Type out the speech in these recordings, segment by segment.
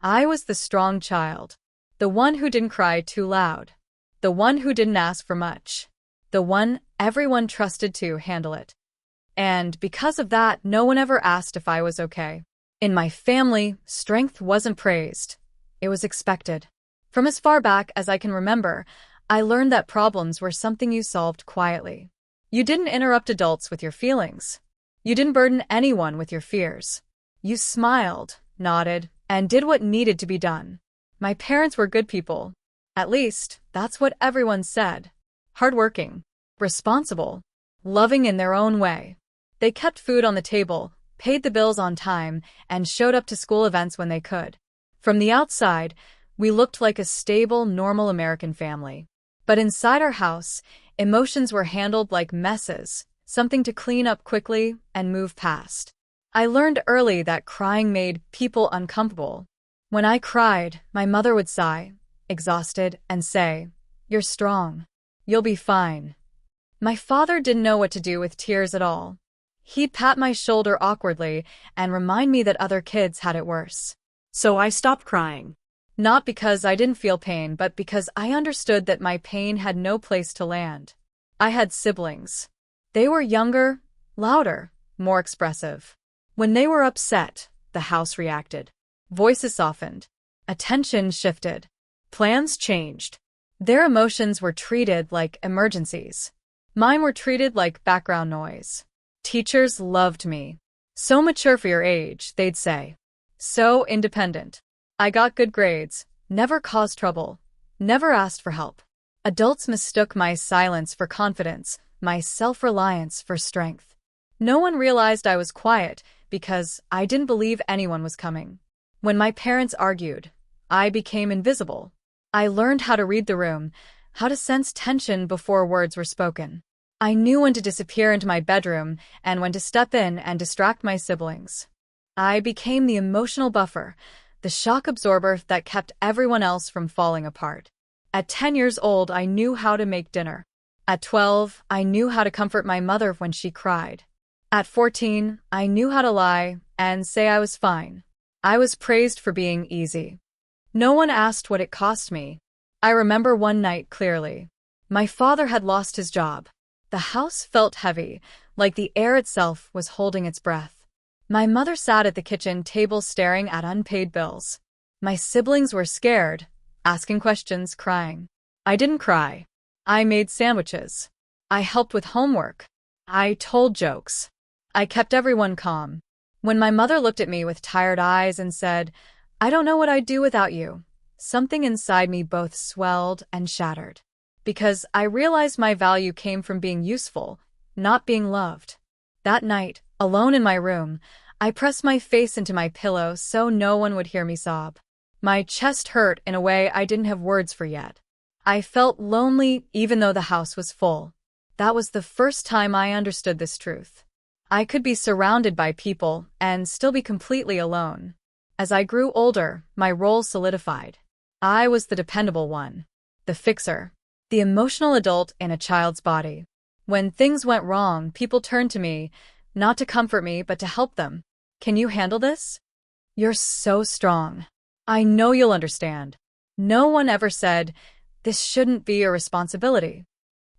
I was the strong child. The one who didn't cry too loud. The one who didn't ask for much. The one everyone trusted to handle it. And because of that, no one ever asked if I was okay. In my family, strength wasn't praised. It was expected. From as far back as I can remember, I learned that problems were something you solved quietly. You didn't interrupt adults with your feelings. You didn't burden anyone with your fears. You smiled, nodded, and did what needed to be done. My parents were good people. At least, that's what everyone said. Hardworking, responsible, loving in their own way. They kept food on the table, paid the bills on time, and showed up to school events when they could. From the outside, we looked like a stable, normal American family. But inside our house, emotions were handled like messes, something to clean up quickly and move past. I learned early that crying made people uncomfortable. When I cried, my mother would sigh, exhausted, and say, "You're strong. You'll be fine." My father didn't know what to do with tears at all. He'd pat my shoulder awkwardly and remind me that other kids had it worse. So I stopped crying. Not because I didn't feel pain, but because I understood that my pain had no place to land. I had siblings. They were younger, louder, more expressive. When they were upset, the house reacted. Voices softened. Attention shifted. Plans changed. Their emotions were treated like emergencies. Mine were treated like background noise. Teachers loved me. "So mature for your age," they'd say. "So independent." I got good grades, never caused trouble, never asked for help. Adults mistook my silence for confidence, my self-reliance for strength. No one realized I was quiet because I didn't believe anyone was coming. When my parents argued, I became invisible. I learned how to read the room, how to sense tension before words were spoken. I knew when to disappear into my bedroom and when to step in and distract my siblings. I became the emotional buffer, the shock absorber that kept everyone else from falling apart. At 10 years old, I knew how to make dinner. At 12, I knew how to comfort my mother when she cried. At 14, I knew how to lie and say I was fine. I was praised for being easy. No one asked what it cost me. I remember one night clearly. My father had lost his job. The house felt heavy, like the air itself was holding its breath. My mother sat at the kitchen table staring at unpaid bills. My siblings were scared, asking questions, crying. I didn't cry. I made sandwiches. I helped with homework. I told jokes. I kept everyone calm. When my mother looked at me with tired eyes and said, "I don't know what I'd do without you," something inside me both swelled and shattered. Because I realized my value came from being useful, not being loved. That night, alone in my room, I pressed my face into my pillow so no one would hear me sob. My chest hurt in a way I didn't have words for yet. I felt lonely even though the house was full. That was the first time I understood this truth. I could be surrounded by people and still be completely alone. As I grew older, my role solidified. I was the dependable one, the fixer, the emotional adult in a child's body. When things went wrong, people turned to me, not to comfort me, but to help them. "Can you handle this? You're so strong. I know you'll understand." No one ever said, "This shouldn't be your responsibility."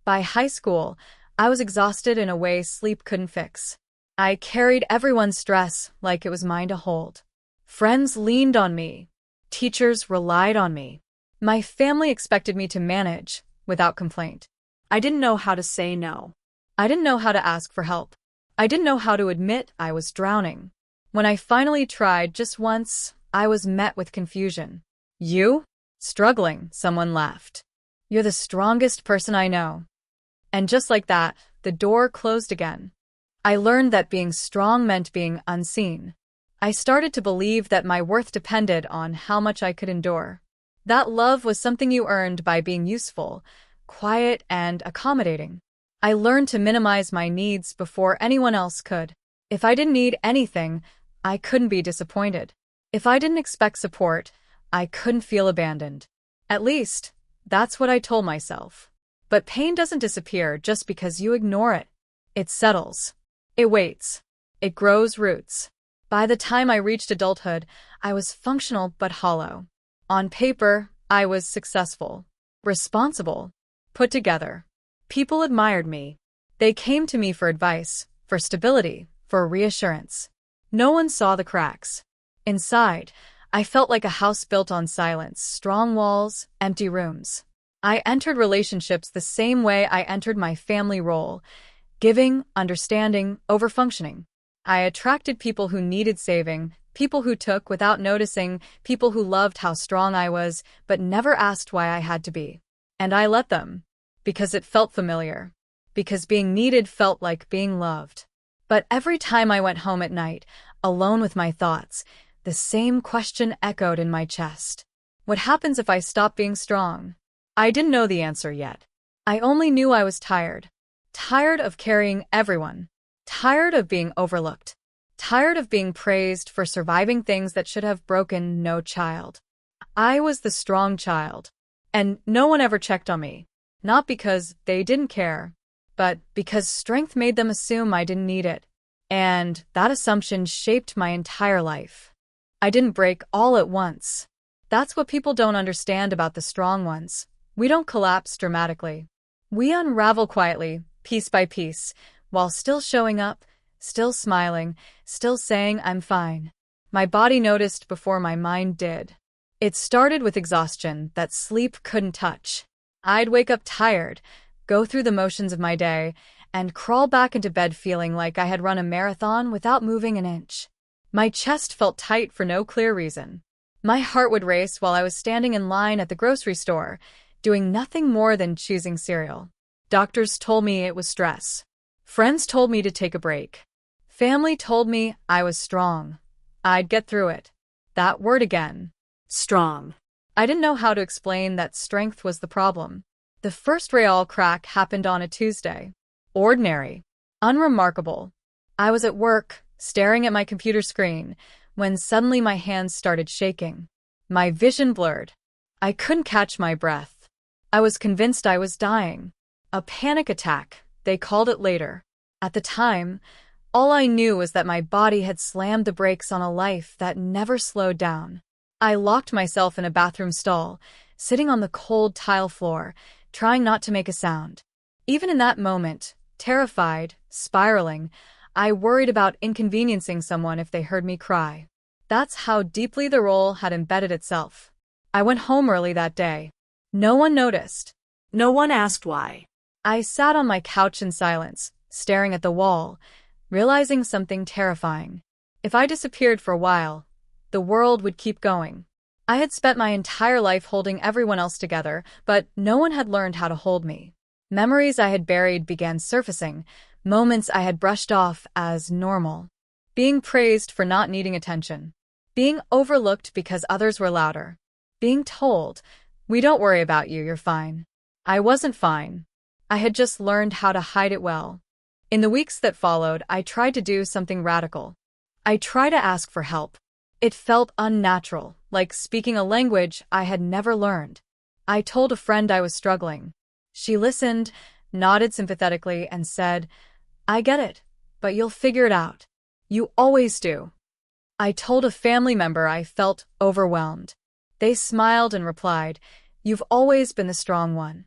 By high school, I was exhausted in a way sleep couldn't fix. I carried everyone's stress like it was mine to hold. Friends leaned on me. Teachers relied on me. My family expected me to manage without complaint. I didn't know how to say no. I didn't know how to ask for help. I didn't know how to admit I was drowning. When I finally tried just once, I was met with confusion. "You? Struggling?" someone laughed. "You're the strongest person I know." And just like that, the door closed again. I learned that being strong meant being unseen. I started to believe that my worth depended on how much I could endure. That love was something you earned by being useful, quiet, and accommodating. I learned to minimize my needs before anyone else could. If I didn't need anything, I couldn't be disappointed. If I didn't expect support, I couldn't feel abandoned. At least, that's what I told myself. But pain doesn't disappear just because you ignore it. It settles. It waits. It grows roots. By the time I reached adulthood, I was functional but hollow. On paper, I was successful, responsible, put together. People admired me. They came to me for advice, for stability, for reassurance. No one saw the cracks. Inside, I felt like a house built on silence, strong walls, empty rooms. I entered relationships the same way I entered my family role, giving, understanding, overfunctioning. I attracted people who needed saving, people who took without noticing, people who loved how strong I was, but never asked why I had to be. And I let them. Because it felt familiar. Because being needed felt like being loved. But every time I went home at night, alone with my thoughts, the same question echoed in my chest. What happens if I stop being strong? I didn't know the answer yet. I only knew I was tired. Tired of carrying everyone. Tired of being overlooked. Tired of being praised for surviving things that should have broken no child. I was the strong child. And no one ever checked on me. Not because they didn't care, but because strength made them assume I didn't need it. And that assumption shaped my entire life. I didn't break all at once. That's what people don't understand about the strong ones. We don't collapse dramatically. We unravel quietly, piece by piece, while still showing up, still smiling, still saying I'm fine. My body noticed before my mind did. It started with exhaustion that sleep couldn't touch. I'd wake up tired, go through the motions of my day, and crawl back into bed feeling like I had run a marathon without moving an inch. My chest felt tight for no clear reason. My heart would race while I was standing in line at the grocery store, doing nothing more than choosing cereal. Doctors told me it was stress. Friends told me to take a break. Family told me I was strong. I'd get through it. That word again. Strong. I didn't know how to explain that strength was the problem. The first real crack happened on a Tuesday. Ordinary. Unremarkable. I was at work, staring at my computer screen, when suddenly my hands started shaking. My vision blurred. I couldn't catch my breath. I was convinced I was dying. A panic attack, they called it later. At the time, all I knew was that my body had slammed the brakes on a life that never slowed down. I locked myself in a bathroom stall, sitting on the cold tile floor, trying not to make a sound. Even in that moment, terrified, spiraling, I worried about inconveniencing someone if they heard me cry. That's how deeply the role had embedded itself. I went home early that day. No one noticed. No one asked why. I sat on my couch in silence, staring at the wall, realizing something terrifying. If I disappeared for a while, the world would keep going. I had spent my entire life holding everyone else together, but no one had learned how to hold me. Memories I had buried began surfacing, moments I had brushed off as normal. Being praised for not needing attention. Being overlooked because others were louder. Being told, "We don't worry about you, you're fine." I wasn't fine. I had just learned how to hide it well. In the weeks that followed, I tried to do something radical. I tried to ask for help. It felt unnatural, like speaking a language I had never learned. I told a friend I was struggling. She listened, nodded sympathetically, and said, "I get it, but you'll figure it out. You always do." I told a family member I felt overwhelmed. They smiled and replied, "You've always been the strong one."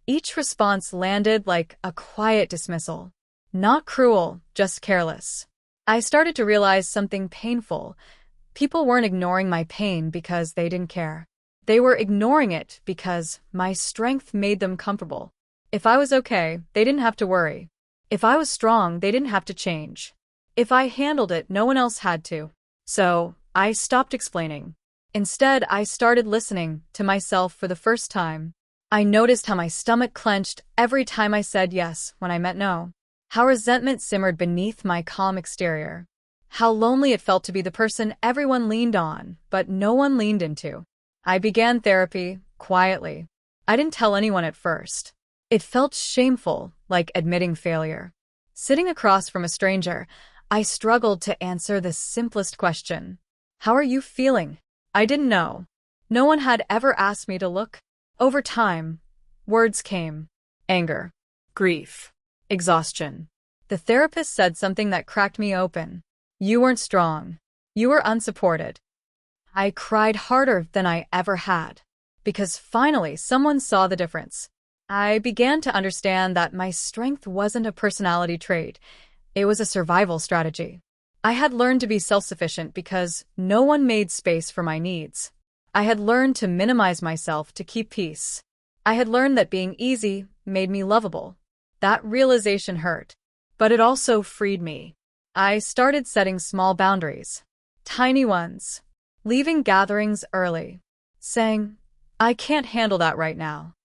Each response landed like a quiet dismissal. Not cruel, just careless. I started to realize something painful. People weren't ignoring my pain because they didn't care. They were ignoring it because my strength made them comfortable. If I was okay, they didn't have to worry. If I was strong, they didn't have to change. If I handled it, no one else had to. So, I stopped explaining. Instead, I started listening to myself for the first time. I noticed how my stomach clenched every time I said yes when I meant no. How resentment simmered beneath my calm exterior. How lonely it felt to be the person everyone leaned on, but no one leaned into. I began therapy, quietly. I didn't tell anyone at first. It felt shameful, like admitting failure. Sitting across from a stranger, I struggled to answer the simplest question. "How are you feeling?" I didn't know. No one had ever asked me to look. Over time, words came. Anger. Grief. Exhaustion. The therapist said something that cracked me open. You weren't strong. You were unsupported. I cried harder than I ever had, because finally someone saw the difference. I began to understand that my strength wasn't a personality trait, it was a survival strategy. I had learned to be self-sufficient because no one made space for my needs. I had learned to minimize myself to keep peace. I had learned that being easy made me lovable. That realization hurt, but it also freed me. I started setting small boundaries, tiny ones, leaving gatherings early, saying, "I can't handle that right now."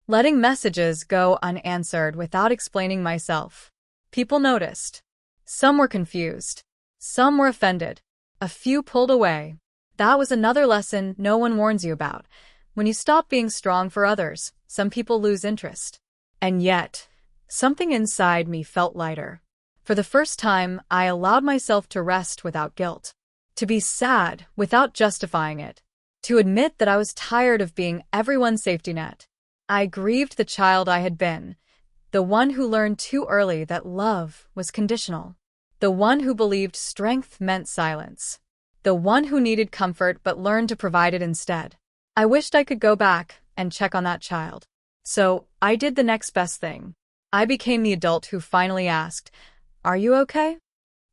Letting messages go unanswered without explaining myself. People noticed. Some were confused. Some were offended. A few pulled away. That was another lesson no one warns you about. When you stop being strong for others, some people lose interest. And yet, something inside me felt lighter. For the first time, I allowed myself to rest without guilt, to be sad without justifying it, to admit that I was tired of being everyone's safety net. I grieved the child I had been, the one who learned too early that love was conditional, the one who believed strength meant silence, the one who needed comfort but learned to provide it instead. I wished I could go back and check on that child. So I did the next best thing. I became the adult who finally asked, "Are you okay?"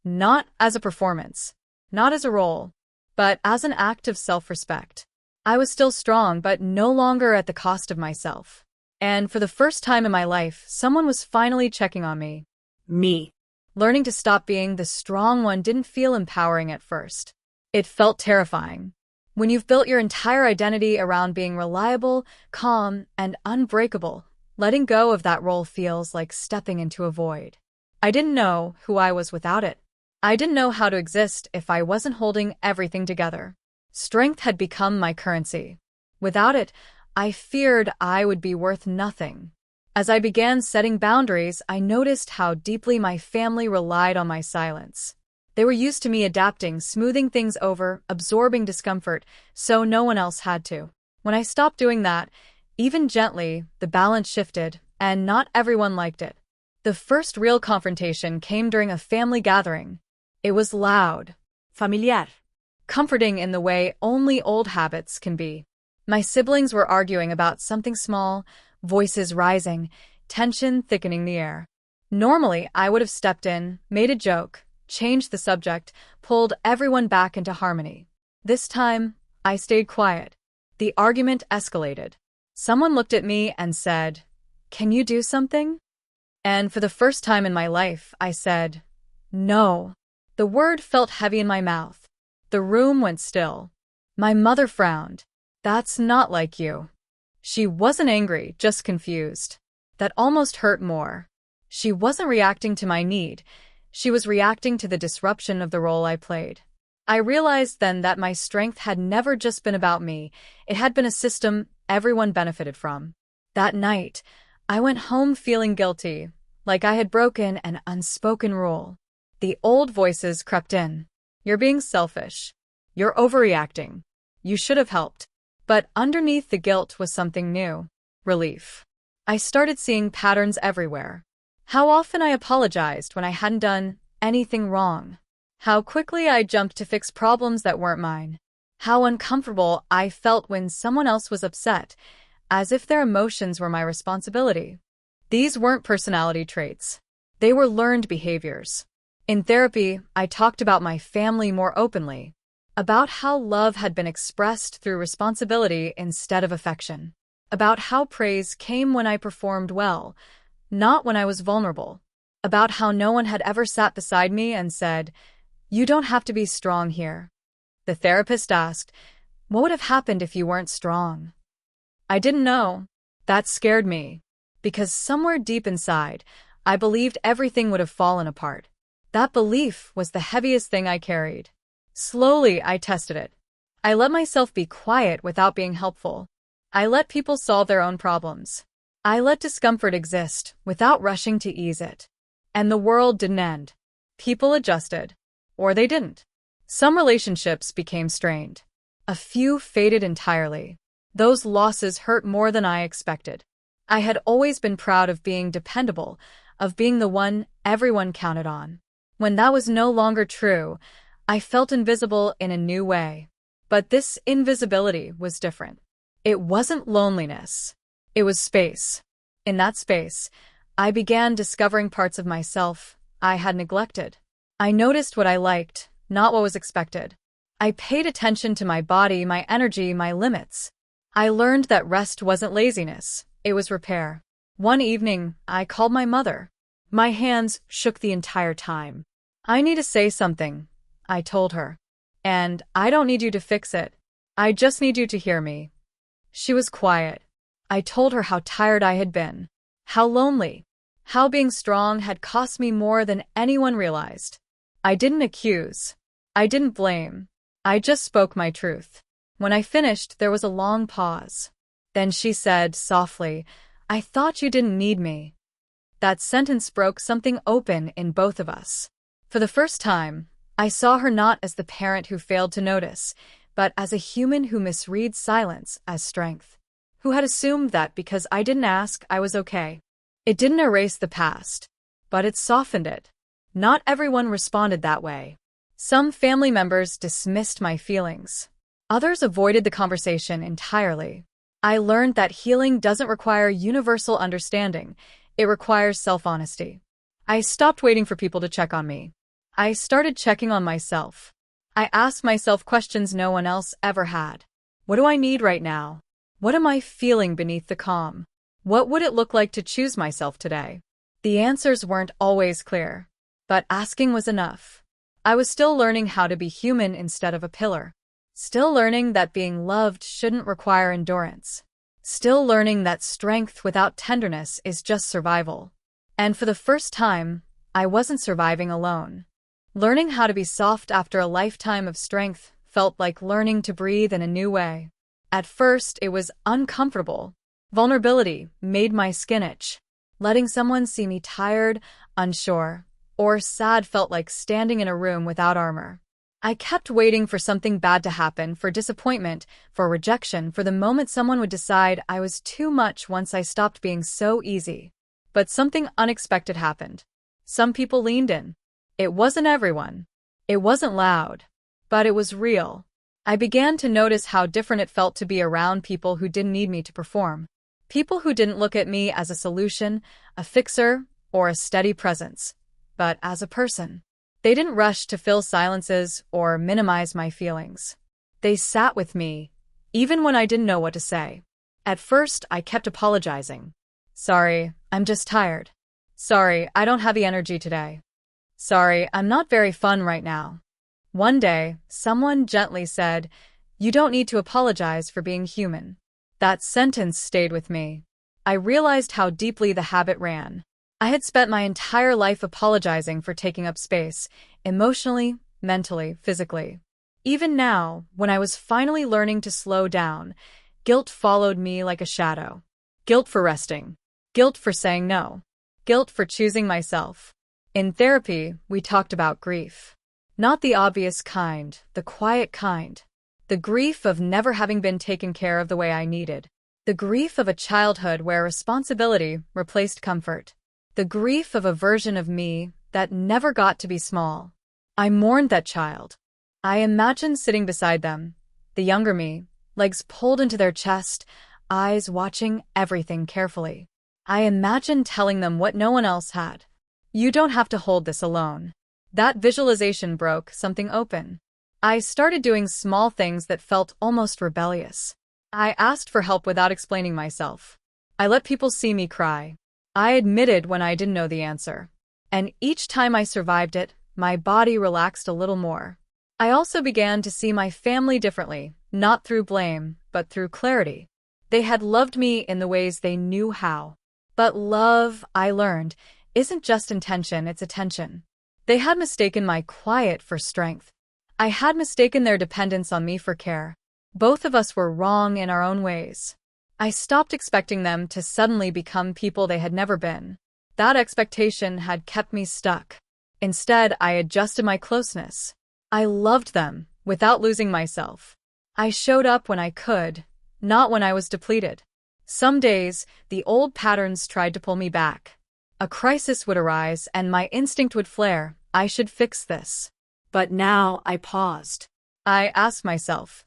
Not as a performance, not as a role, but as an act of self-respect. I was still strong, but no longer at the cost of myself. And for the first time in my life, someone was finally checking on me. Me. Learning to stop being the strong one didn't feel empowering at first. It felt terrifying. When you've built your entire identity around being reliable, calm, and unbreakable, letting go of that role feels like stepping into a void. I didn't know who I was without it. I didn't know how to exist if I wasn't holding everything together. Strength had become my currency. Without it, I feared I would be worth nothing. As I began setting boundaries, I noticed how deeply my family relied on my silence. They were used to me adapting, smoothing things over, absorbing discomfort, so no one else had to. When I stopped doing that, even gently, the balance shifted, and not everyone liked it. The first real confrontation came during a family gathering. It was loud, familiar, comforting in the way only old habits can be. My siblings were arguing about something small, voices rising, tension thickening the air. Normally, I would have stepped in, made a joke, changed the subject, pulled everyone back into harmony. This time, I stayed quiet. The argument escalated. Someone looked at me and said, "Can you do something?" And for the first time in my life, I said, "No." The word felt heavy in my mouth. The room went still. My mother frowned. "That's not like you." She wasn't angry, just confused. That almost hurt more. She wasn't reacting to my need. She was reacting to the disruption of the role I played. I realized then that my strength had never just been about me. It had been a system everyone benefited from. That night, I went home feeling guilty, like I had broken an unspoken rule. The old voices crept in. "You're being selfish. You're overreacting. You should have helped." But underneath the guilt was something new. Relief. I started seeing patterns everywhere. How often I apologized when I hadn't done anything wrong. How quickly I jumped to fix problems that weren't mine. How uncomfortable I felt when someone else was upset, as if their emotions were my responsibility. These weren't personality traits. They were learned behaviors. In therapy, I talked about my family more openly, about how love had been expressed through responsibility instead of affection, about how praise came when I performed well, not when I was vulnerable, about how no one had ever sat beside me and said, "You don't have to be strong here." The therapist asked, "What would have happened if you weren't strong?" I didn't know. That scared me, because somewhere deep inside, I believed everything would have fallen apart. That belief was the heaviest thing I carried. Slowly, I tested it. I let myself be quiet without being helpful. I let people solve their own problems. I let discomfort exist without rushing to ease it. And the world didn't end. People adjusted. Or they didn't. Some relationships became strained. A few faded entirely. Those losses hurt more than I expected. I had always been proud of being dependable, of being the one everyone counted on. When that was no longer true, I felt invisible in a new way. But this invisibility was different. It wasn't loneliness. It was space. In that space, I began discovering parts of myself I had neglected. I noticed what I liked, not what was expected. I paid attention to my body, my energy, my limits. I learned that rest wasn't laziness, it was repair. One evening, I called my mother. My hands shook the entire time. I need to say something, I told her. And I don't need you to fix it. I just need you to hear me. She was quiet. I told her how tired I had been, how lonely, how being strong had cost me more than anyone realized. I didn't accuse. I didn't blame. I just spoke my truth. When I finished, there was a long pause. Then she said softly, "I thought you didn't need me." That sentence broke something open in both of us. For the first time, I saw her not as the parent who failed to notice, but as a human who misreads silence as strength, who had assumed that because I didn't ask, I was okay. It didn't erase the past, but it softened it. Not everyone responded that way. Some family members dismissed my feelings. Others avoided the conversation entirely. I learned that healing doesn't require universal understanding. It requires self-honesty. I stopped waiting for people to check on me. I started checking on myself. I asked myself questions no one else ever had. What do I need right now? What am I feeling beneath the calm? What would it look like to choose myself today? The answers weren't always clear, but asking was enough. I was still learning how to be human instead of a pillar. Still learning that being loved shouldn't require endurance. Still learning that strength without tenderness is just survival. And for the first time, I wasn't surviving alone. Learning how to be soft after a lifetime of strength felt like learning to breathe in a new way. At first, it was uncomfortable. Vulnerability made my skin itch. Letting someone see me tired, unsure, or sad felt like standing in a room without armor. I kept waiting for something bad to happen, for disappointment, for rejection, for the moment someone would decide I was too much once I stopped being so easy. But something unexpected happened. Some people leaned in. It wasn't everyone. It wasn't loud. But it was real. I began to notice how different it felt to be around people who didn't need me to perform. People who didn't look at me as a solution, a fixer, or a steady presence, but as a person. They didn't rush to fill silences or minimize my feelings. They sat with me, even when I didn't know what to say. At first, I kept apologizing. Sorry, I'm just tired. Sorry, I don't have the energy today. Sorry, I'm not very fun right now. One day, someone gently said, "You don't need to apologize for being human." That sentence stayed with me. I realized how deeply the habit ran. I had spent my entire life apologizing for taking up space, emotionally, mentally, physically. Even now, when I was finally learning to slow down, guilt followed me like a shadow. Guilt for resting. Guilt for saying no. Guilt for choosing myself. In therapy, we talked about grief. Not the obvious kind, the quiet kind. The grief of never having been taken care of the way I needed. The grief of a childhood where responsibility replaced comfort. The grief of a version of me that never got to be small. I mourned that child. I imagined sitting beside them, the younger me, legs pulled into their chest, eyes watching everything carefully. I imagined telling them what no one else had. You don't have to hold this alone. That visualization broke something open. I started doing small things that felt almost rebellious. I asked for help without explaining myself. I let people see me cry. I admitted when I didn't know the answer. And each time I survived it, my body relaxed a little more. I also began to see my family differently, not through blame, but through clarity. They had loved me in the ways they knew how. But love, I learned, isn't just intention, it's attention. They had mistaken my quiet for strength. I had mistaken their dependence on me for care. Both of us were wrong in our own ways. I stopped expecting them to suddenly become people they had never been. That expectation had kept me stuck. Instead, I adjusted my closeness. I loved them, without losing myself. I showed up when I could, not when I was depleted. Some days, the old patterns tried to pull me back. A crisis would arise and my instinct would flare. I should fix this. But now I paused. I asked myself,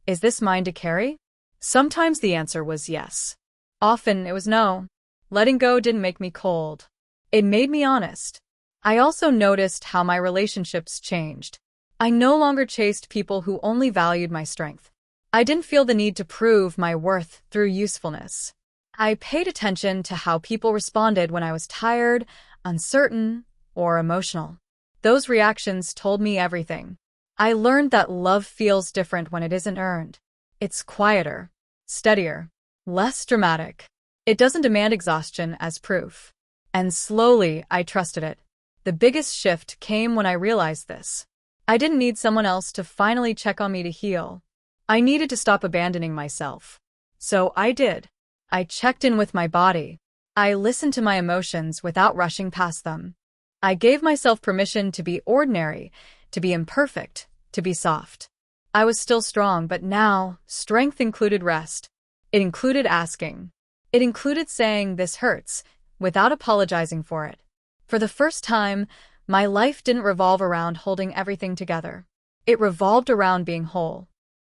is this mine to carry? Sometimes the answer was yes. Often it was no. Letting go didn't make me cold. It made me honest. I also noticed how my relationships changed. I no longer chased people who only valued my strength. I didn't feel the need to prove my worth through usefulness. I paid attention to how people responded when I was tired, uncertain, or emotional. Those reactions told me everything. I learned that love feels different when it isn't earned. It's quieter, steadier, less dramatic. It doesn't demand exhaustion as proof. And slowly, I trusted it. The biggest shift came when I realized this. I didn't need someone else to finally check on me to heal. I needed to stop abandoning myself. So I did. I checked in with my body. I listened to my emotions without rushing past them. I gave myself permission to be ordinary, to be imperfect, to be soft. I was still strong, but now, strength included rest. It included asking. It included saying, "This hurts," without apologizing for it. For the first time, my life didn't revolve around holding everything together. It revolved around being whole.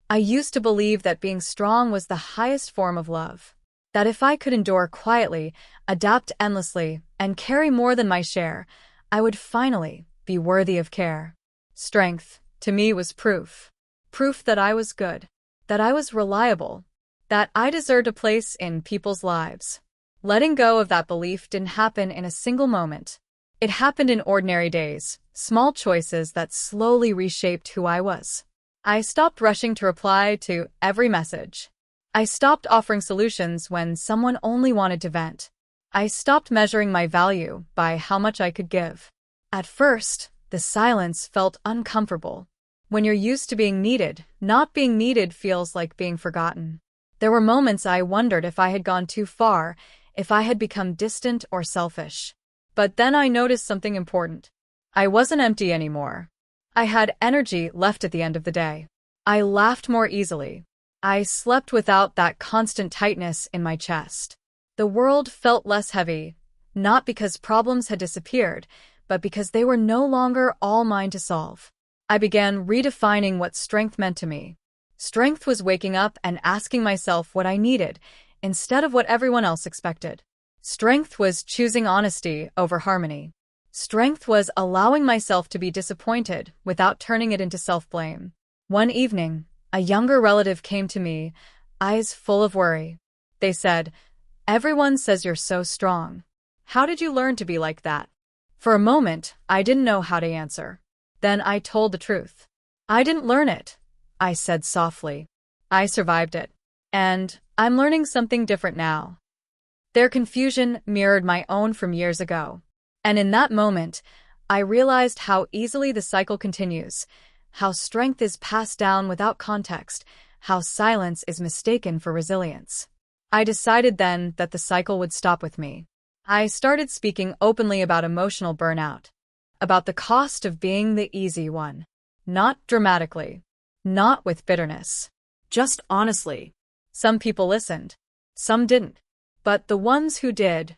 I used to believe that being strong was the highest form of love. That if I could endure quietly, adapt endlessly, and carry more than my share, I would finally be worthy of care. Strength, to me, was proof. Proof that I was good, that I was reliable, that I deserved a place in people's lives. Letting go of that belief didn't happen in a single moment. It happened in ordinary days, small choices that slowly reshaped who I was. I stopped rushing to reply to every message. I stopped offering solutions when someone only wanted to vent. I stopped measuring my value by how much I could give. At first, the silence felt uncomfortable. When you're used to being needed, not being needed feels like being forgotten. There were moments I wondered if I had gone too far, if I had become distant or selfish. But then I noticed something important. I wasn't empty anymore. I had energy left at the end of the day. I laughed more easily. I slept without that constant tightness in my chest. The world felt less heavy, not because problems had disappeared, but because they were no longer all mine to solve. I began redefining what strength meant to me. Strength was waking up and asking myself what I needed, instead of what everyone else expected. Strength was choosing honesty over harmony. Strength was allowing myself to be disappointed without turning it into self-blame. One evening, a younger relative came to me, eyes full of worry. They said, "Everyone says you're so strong. How did you learn to be like that?" For a moment, I didn't know how to answer. Then I told the truth. "I didn't learn it," I said softly. "I survived it. And I'm learning something different now." Their confusion mirrored my own from years ago. And in that moment, I realized how easily the cycle continues, how strength is passed down without context, how silence is mistaken for resilience. I decided then that the cycle would stop with me. I started speaking openly about emotional burnout, about the cost of being the easy one. Not dramatically, not with bitterness, just honestly. Some people listened, some didn't. But the ones who did,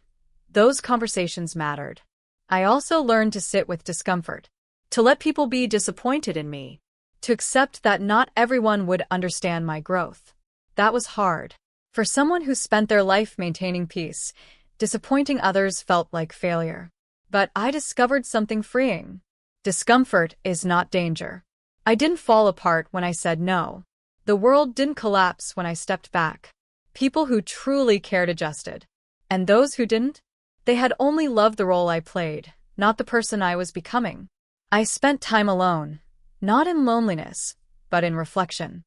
those conversations mattered. I also learned to sit with discomfort, to let people be disappointed in me, to accept that not everyone would understand my growth. That was hard. For someone who spent their life maintaining peace, disappointing others felt like failure. But I discovered something freeing. Discomfort is not danger. I didn't fall apart when I said no. The world didn't collapse when I stepped back. People who truly cared adjusted. And those who didn't? They had only loved the role I played, not the person I was becoming. I spent time alone, not in loneliness, but in reflection.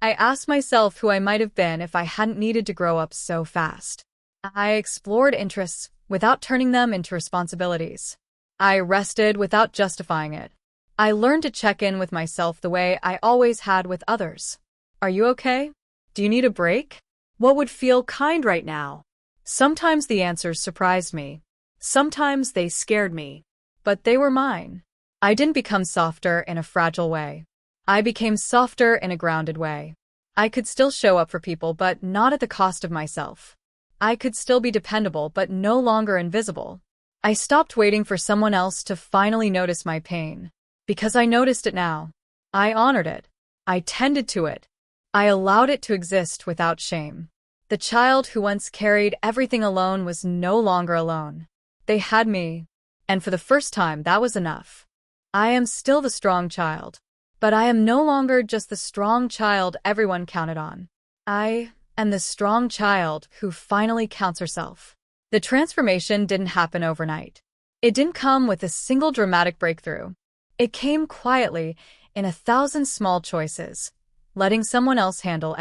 I asked myself who I might have been if I hadn't needed to grow up so fast. I explored interests without turning them into responsibilities. I rested without justifying it. I learned to check in with myself the way I always had with others. Are you okay? Do you need a break? What would feel kind right now? Sometimes the answers surprised me. Sometimes they scared me. But they were mine. I didn't become softer in a fragile way. I became softer in a grounded way. I could still show up for people, but not at the cost of myself. I could still be dependable, but no longer invisible. I stopped waiting for someone else to finally notice my pain. Because I noticed it now. I honored it. I tended to it. I allowed it to exist without shame. The child who once carried everything alone was no longer alone. They had me, and for the first time that was enough. I am still the strong child, but I am no longer just the strong child everyone counted on. I am the strong child who finally counts herself. The transformation didn't happen overnight. It didn't come with a single dramatic breakthrough. It came quietly in 1,000 small choices, letting someone else handle